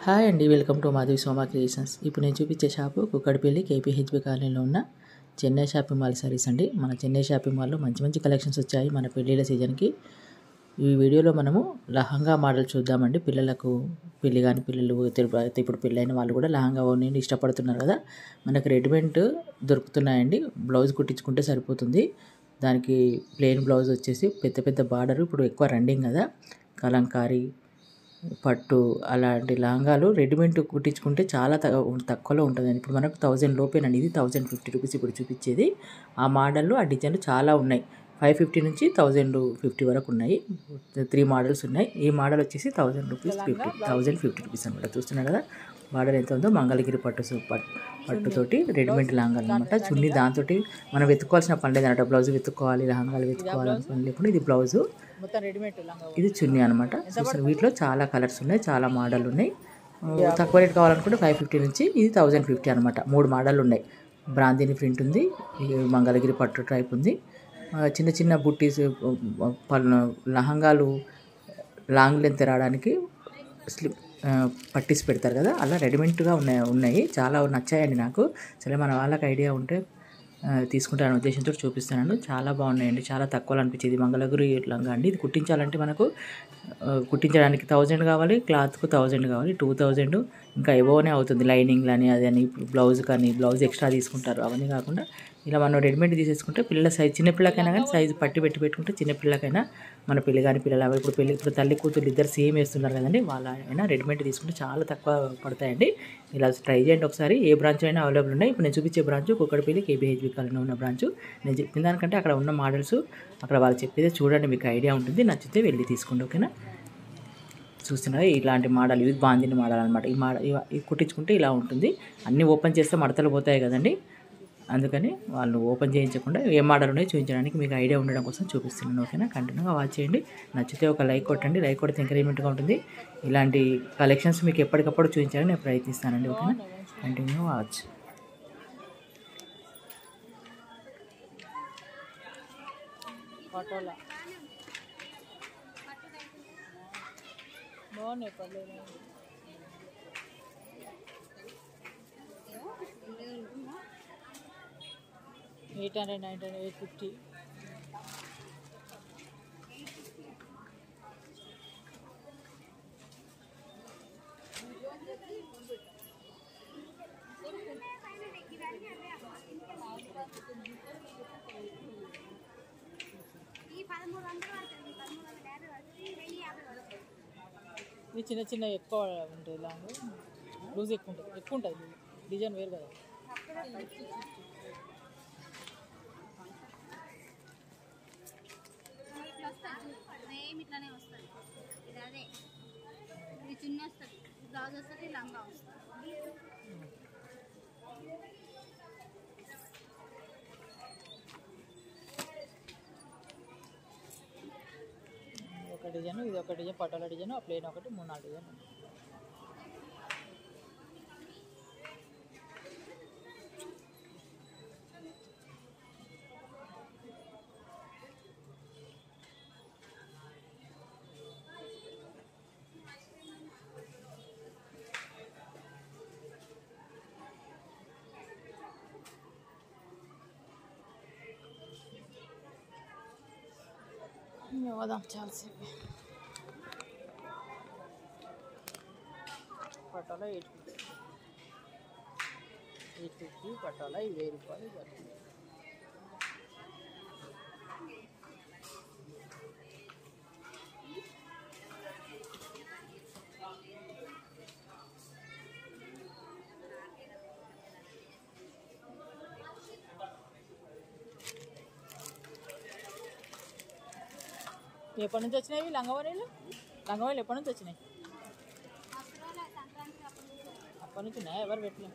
Hi అండి, welcome to Madhavi Soma creations. ఇప్పుడు నేను చూపించే షాపు కుక్కడపల్లి కేపీహెచ్బి కాలనీలో ఉన్న చెన్నై షాపింగ్ మాల్ సారీస్ అండి. మన చెన్నై షాపింగ్ మాల్లో మంచి మంచి కలెక్షన్స్ వచ్చాయి మన పెళ్ళిళ్ళ సీజన్కి. ఈ వీడియోలో మనము లహంగా మోడల్ చూద్దామండి. పిల్లలకు పెళ్ళి కాని పిల్లలు ఇప్పుడు పెళ్ళైన వాళ్ళు కూడా లహంగా ఓని ఇష్టపడుతున్నారు కదా. మనకు రెడీమేడ్ దొరుకుతున్నాయండి. బ్లౌజ్ కుట్టించుకుంటే సరిపోతుంది. దానికి ప్లెయిన్ బ్లౌజ్ వచ్చేసి పెద్ద పెద్ద బార్డర్ ఇప్పుడు ఎక్కువ రన్నింగ్ కదా. కలంకారీ, పట్టు అలాంటి లహంగాలు రెడీమేడ్ కుట్టించుకుంటే చాలా తక్కువలో ఉంటుందండి. ఇప్పుడు మనకు 1000 లోపేనండి. ఇది 1050 రూపీస్ ఇప్పుడు చూపించేది. ఆ మోడళ్ళు ఆ డిజైన్లు చాలా ఉన్నాయి. 550 నుంచి 1050 వరకు ఉన్నాయి. 3 మోడల్స్ ఉన్నాయి. ఈ మోడల్ వచ్చేసి 1000 రూపీస్ 1050 రూపీస్ అనమాట. చూస్తున్నారు కదా బార్డర్ ఎంత ఉందో. మంగళగిరి పట్టుతోటి రెడీమేడ్ లహంగాలు అనమాట. చున్నీ దాంతో మనం వెతుక్కోవాల్సిన పని లేదన్నమాట. బ్లౌజ్ వెతుక్కోవాలి, లహంగాలు వెతుక్కోవాలని పని లేకుండా ఇది బ్లౌజు, ఇది చున్నీ అనమాట. వీటిలో చాలా కలర్స్ ఉన్నాయి, చాలా మోడల్ ఉన్నాయి. తక్కువ రేట్ కావాలనుకుంటే 550 నుంచి ఇది 1050 అనమాట. 3 మోడల్ ఉన్నాయి. బ్రాందీని ప్రింట్ ఉంది, మంగళగిరి పట్టు టైప్ ఉంది. చిన్న చిన్న బుట్టీస్ లహంగాలు లాంగ్ లెంత్ రావడానికి స్లిప్ పట్టీస్ పెడతారు కదా, అలా రెడీమేడ్గా ఉన్నాయి. చాలా నచ్చాయండి నాకు. సరే మన వాళ్ళకి ఐడియా ఉంటే తీసుకుంటారనే ఉద్దేశంతో చూపిస్తున్నాను. చాలా బాగున్నాయండి, చాలా తక్కువలో అనిపించేది. మంగళగిరి లంగా అండి. ఇది కుట్టించాలంటే మనకు కుట్టించడానికి 1000 కావాలి, క్లాత్కు 1000 కావాలి, 2000 ఇంకా ఎవోనే అవుతుంది. లైనింగ్ అని అది అని బ్లౌజ్ కానీ బ్లౌజ్ ఎక్స్ట్రా తీసుకుంటారు. అవన్నీ కాకుండా ఇలా మనం రెడీమేడ్ తీసేసుకుంటే పిల్లల సైజ్, చిన్నపిల్లకైనా కానీ సైజు పట్టి పెట్టుకుంటే చిన్నపిల్లకైనా మన పిల్ల కానీ పిల్లలు ఇప్పుడు తల్లి కూతురు ఇద్దరు సేమ్ వేస్తున్నారు కదండి, వాళ్ళ అయినా రెడీమేడ్ తీసుకుంటే చాలా తక్కువ పడతాయండి. ఇలా ట్రై చేయండి ఒకసారి. ఏ బ్రాంచ్ అయినా అవైలబుల్ ఉన్నాయి. ఇప్పుడు నేను చూపించే బ్రాంచ్ కుక్కడపల్లి కేపీహెచ్బి కాలనీలో ఉన్న బ్రాంచ్. నేను చెప్పిన దానికంటే అక్కడ ఉన్న మోడల్స్ అక్కడ వాళ్ళు చెప్పేది చూడండి, మీకు ఐడియా ఉంటుంది. నచ్చితే వెళ్ళి తీసుకోండి, ఓకేనా. చూస్తున్నారు ఇలాంటి మోడల్, ఇది బాందిని మోడల్ అనమాట. ఈ కుట్టించుకుంటే ఇలా ఉంటుంది. అన్నీ ఓపెన్ చేస్తే మడతలు పోతాయి కదండి, అందుకని వాళ్ళు ఓపెన్ చేయించకుండా ఏ మోడల్ ఉన్నాయో చూపించడానికి మీకు ఐడియా ఉండడం కోసం చూపిస్తున్నాను, ఓకేనా. కంటిన్యూగా వాచ్ చేయండి. నచ్చితే ఒక లైక్ కొట్టండి. లైక్ కొడితే ఎంకరేజ్మెంట్గా ఉంటుంది. ఇలాంటి కలెక్షన్స్ మీకు ఎప్పటికప్పుడు చూపించాలని నేను ప్రయత్నిస్తానండి, ఓకేనా. Continue watch. బాగున్నాయి పర్లేదు. 800, 900, 850. ఇది చిన్న చిన్న ఎక్కువ ఉంటుంది, లాంగ్ లూజ్ ఎక్కువ ఉంటుంది డిజైన్ వేరు కదా. ఇట్లానే వస్తుంది. ఇది అదే, ఇది చిన్న వస్తుంది, బ్లౌజ్ వస్తుంది, లంగా వస్తుంది. ఒక డిజైన్, ఇది ఒక డిజైన్, పట్టాల డిజైన్, ఆ ప్లేన్ ఒకటి, 3-4 డిజైన్ ఉంది. వదాం చాలాసేపు. పట్టాల 850 పట్టాల 1000 రూపాయలు. ఎప్పటి నుంచి వచ్చినాయి లంగవరీలు? లంగవరీలు ఎప్పటి నుంచి వచ్చినాయి? అప్పటి నుంచి ఉన్నాయా? ఎవరు పెట్టలే.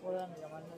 పోదాం ఇక మళ్ళీ.